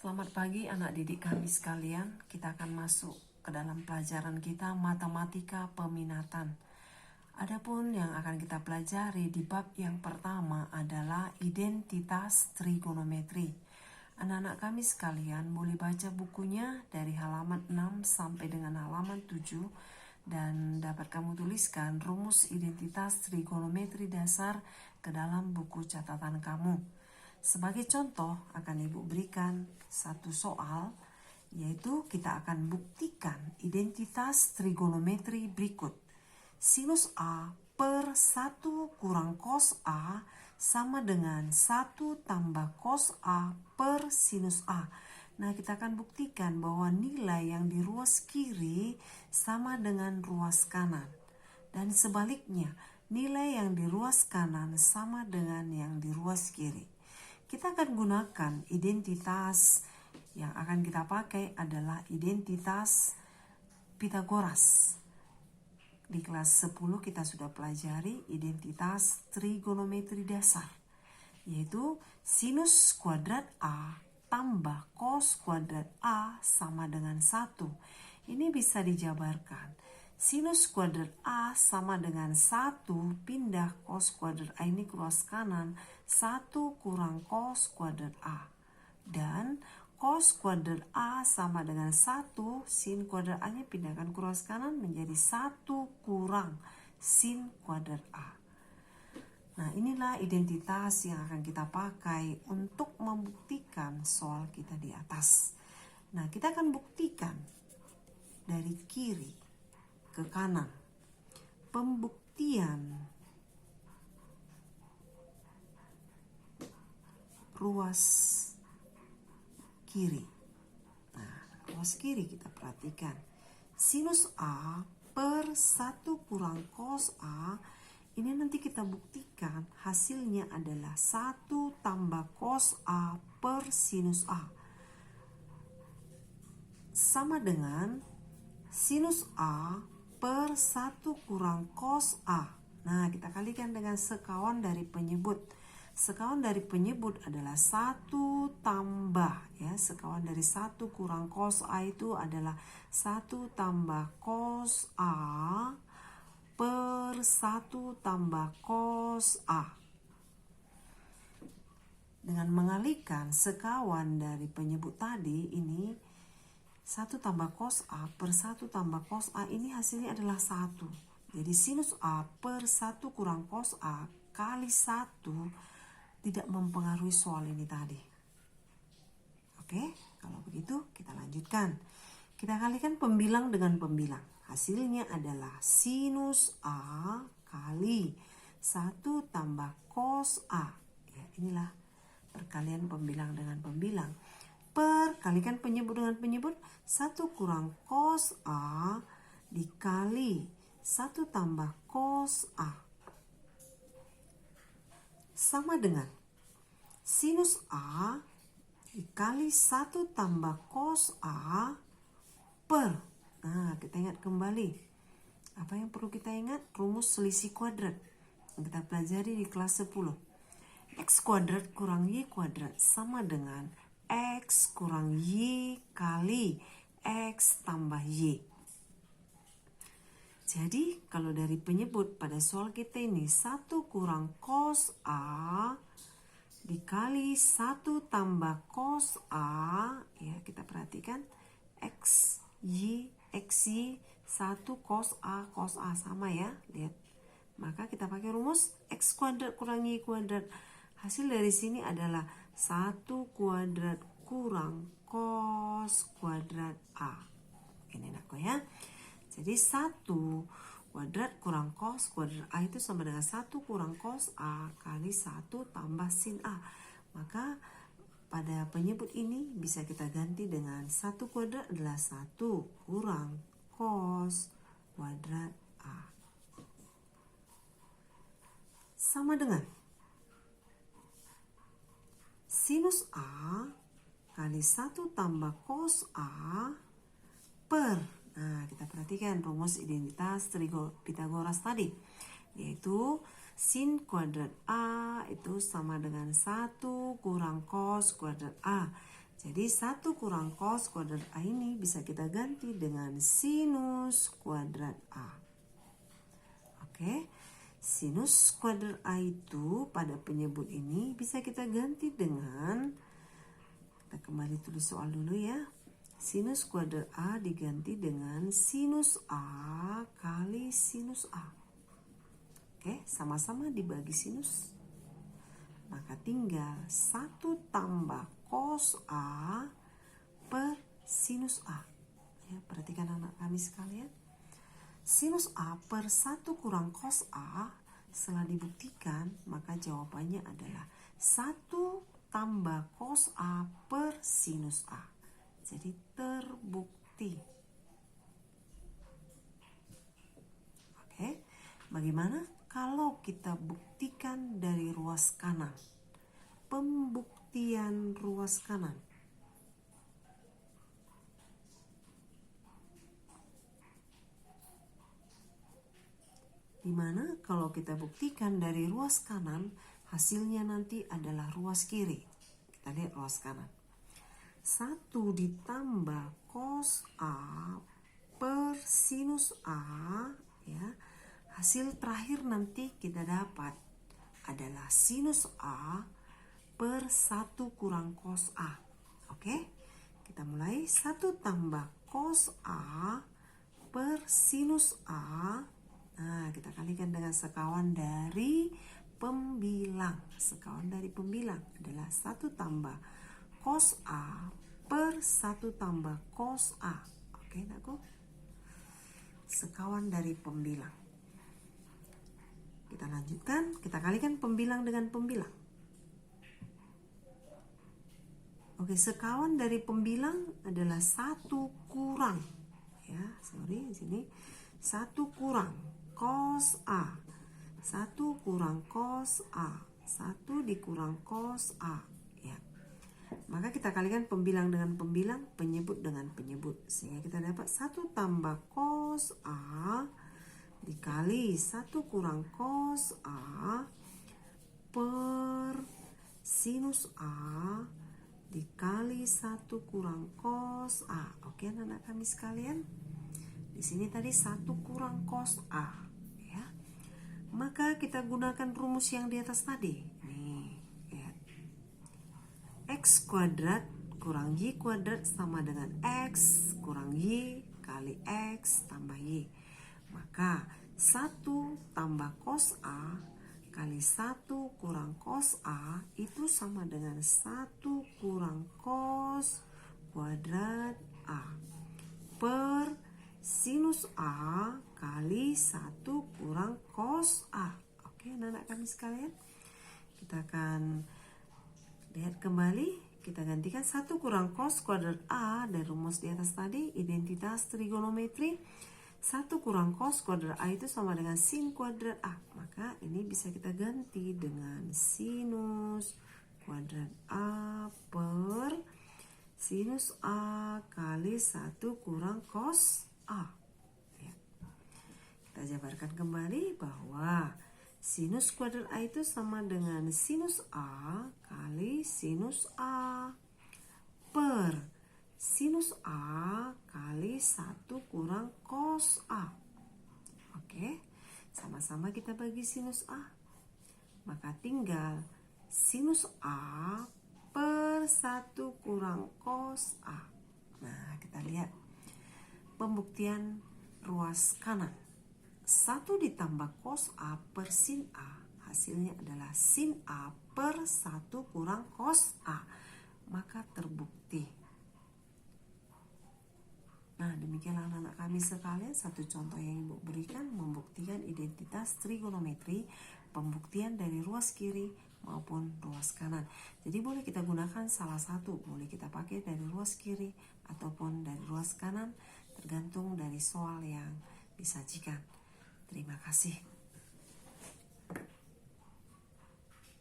Selamat pagi anak didik kami sekalian. Kita akan masuk ke dalam pelajaran kita matematika peminatan. Adapun yang akan kita pelajari di bab yang pertama adalah identitas trigonometri. Anak-anak kami sekalian boleh baca bukunya dari halaman 6 sampai dengan halaman 7 dan dapat kamu tuliskan rumus identitas trigonometri dasar ke dalam buku catatan kamu. Sebagai contoh akan Ibu berikan satu soal, yaitu kita akan buktikan identitas trigonometri berikut. Sinus A per 1 kurang cos A sama dengan 1 tambah cos A per sinus A. Nah, kita akan buktikan bahwa nilai yang di ruas kiri sama dengan ruas kanan. Dan sebaliknya, nilai yang di ruas kanan sama dengan yang di ruas kiri. Kita akan gunakan identitas yang akan kita pakai adalah identitas Pythagoras. Di kelas 10 kita sudah pelajari identitas trigonometri dasar, yaitu sinus kuadrat A tambah cos kuadrat A sama dengan 1. Ini bisa dijabarkan. Sinus kuadrat A sama dengan 1 pindah cos kuadrat A ini ke ruas kanan, 1 kurang cos kuadrat A. Dan cos kuadrat A sama dengan 1, sin kuadrat A-nya pindahkan ke ruas kanan menjadi 1 kurang sin kuadrat A. Nah, inilah identitas yang akan kita pakai untuk membuktikan soal kita di atas. Nah, kita akan buktikan dari kiri ke kanan. Pembuktian ruas kiri. Nah, ruas kiri kita perhatikan. Sinus A per 1 kurang cos A, ini nanti kita buktikan hasilnya adalah 1 tambah cos A per sinus A. Sama dengan sinus A per 1 kurang cos A. Nah, kita kalikan dengan sekawan dari penyebut. Sekawan dari penyebut adalah 1 tambah, ya, sekawan dari 1 kurang cos A itu adalah 1 tambah cos A per 1 tambah cos A. Dengan mengalihkan sekawan dari penyebut tadi, ini 1 tambah cos A per 1 tambah cos A, ini hasilnya adalah 1. Jadi sinus A per 1 kurang cos A kali 1 tidak mempengaruhi soal ini tadi. Oke, kalau begitu kita lanjutkan. Kita kalikan pembilang dengan pembilang. Hasilnya adalah sinus A kali 1 tambah cos A. Ya, inilah perkalian pembilang dengan pembilang. Perkalikan penyebut dengan penyebut, 1 kurang cos A dikali 1 tambah cos A sama dengan sinus A dikali 1 tambah cos A per, nah kita ingat kembali, apa yang perlu kita ingat? Rumus selisih kuadrat yang kita pelajari di kelas 10. X kuadrat kurang Y kuadrat sama dengan X kurang Y kali X tambah Y. Jadi kalau dari penyebut pada soal kita ini 1 kurang cos A dikali 1 tambah cos A, ya kita perhatikan X Y 1 cos A sama ya, lihat. Maka kita pakai rumus X kuadrat kurang Y kuadrat. Hasil dari sini adalah 1 kuadrat kurang cos kuadrat A. Ini aku ya. Jadi 1 kuadrat kurang cos kuadrat A itu sama dengan 1 kurang cos A kali 1 tambah sin A. Maka pada penyebut ini bisa kita ganti dengan 1 kuadrat adalah 1 kurang cos kuadrat A. Sama dengan sinus A kali 1 tambah cos A per, nah kita perhatikan rumus identitas Pythagoras tadi, yaitu sin kuadrat A itu sama dengan 1 kurang cos kuadrat A. Jadi 1 kurang cos kuadrat A ini bisa kita ganti dengan sinus kuadrat A. Oke, sinus kuadrat A itu pada penyebut ini bisa kita ganti dengan, kita kembali tulis soal dulu ya. Sinus kuadrat A diganti dengan sinus A kali sinus A. Oke, sama-sama dibagi sinus. Maka tinggal 1 tambah cos A per sinus A. Ya, perhatikan anak kami sekalian. Sinus A per 1 kurang cos A setelah dibuktikan, maka jawabannya adalah 1 tambah cos A per sinus A. Jadi terbukti. Oke, bagaimana kalau kita buktikan dari ruas kanan? Pembuktian ruas kanan. Dimana kalau kita buktikan dari ruas kanan, hasilnya nanti adalah ruas kiri. Kita lihat ruas kanan. 1 ditambah cos A per sinus A, ya. Hasil terakhir nanti kita dapat adalah sinus A per 1 kurang cos A. Oke, kita mulai. 1 tambah cos A per sinus A. Nah, kita kalikan dengan sekawan dari pembilang. Sekawan dari pembilang adalah 1 tambah cos A per 1 tambah cos A. Oke, nakku? Sekawan dari pembilang. Kita lanjutkan, kita kalikan pembilang dengan pembilang. Oke, sekawan dari pembilang adalah 1 kurang. Ya, sorry, di sini 1 kurang cos A. 1 kurang cos A. 1 dikurang cos A. Ya. Maka kita kalikan pembilang dengan pembilang, penyebut dengan penyebut. Sehingga kita dapat 1 tambah cos A dikali 1 kurang cos A per sinus A dikali 1 kurang cos A. Oke, anak-anak kami sekalian. Di sini tadi 1 kurang cos A, ya. Maka kita gunakan rumus yang di atas tadi. Nih, ya. X kuadrat kurang Y kuadrat sama dengan X kurang Y kali X tambah Y. Maka 1 tambah cos A kali 1 kurang cos A itu sama dengan 1 kurang cos kuadrat A per sinus A kali 1 kurang cos A. Oke, anak-anak kami sekalian. Kita akan lihat kembali. Kita gantikan 1 kurang cos kuadrat A dari rumus di atas tadi, identitas trigonometri. 1 kurang cos kuadrat A itu sama dengan sin kuadrat A. Maka ini bisa kita ganti dengan sinus kuadrat A per sinus A kali 1 kurang cos A. Ya. Kita jabarkan kembali bahwa sinus kuadrat A itu sama dengan sinus A kali sinus A per sinus A kali 1 kurang cos A. Oke, sama-sama kita bagi sinus A. Maka tinggal sinus A per 1 kurang cos A. Nah, kita lihat pembuktian ruas kanan. 1 ditambah cos A per sin A. Hasilnya adalah sin A per 1 kurang cos A. Maka terbukti. Nah, demikianlah anak-anak kami sekalian, satu contoh yang Ibu berikan membuktikan identitas trigonometri, pembuktian dari ruas kiri maupun ruas kanan. Jadi boleh kita gunakan salah satu, boleh kita pakai dari ruas kiri ataupun dari ruas kanan, tergantung dari soal yang disajikan. Terima kasih.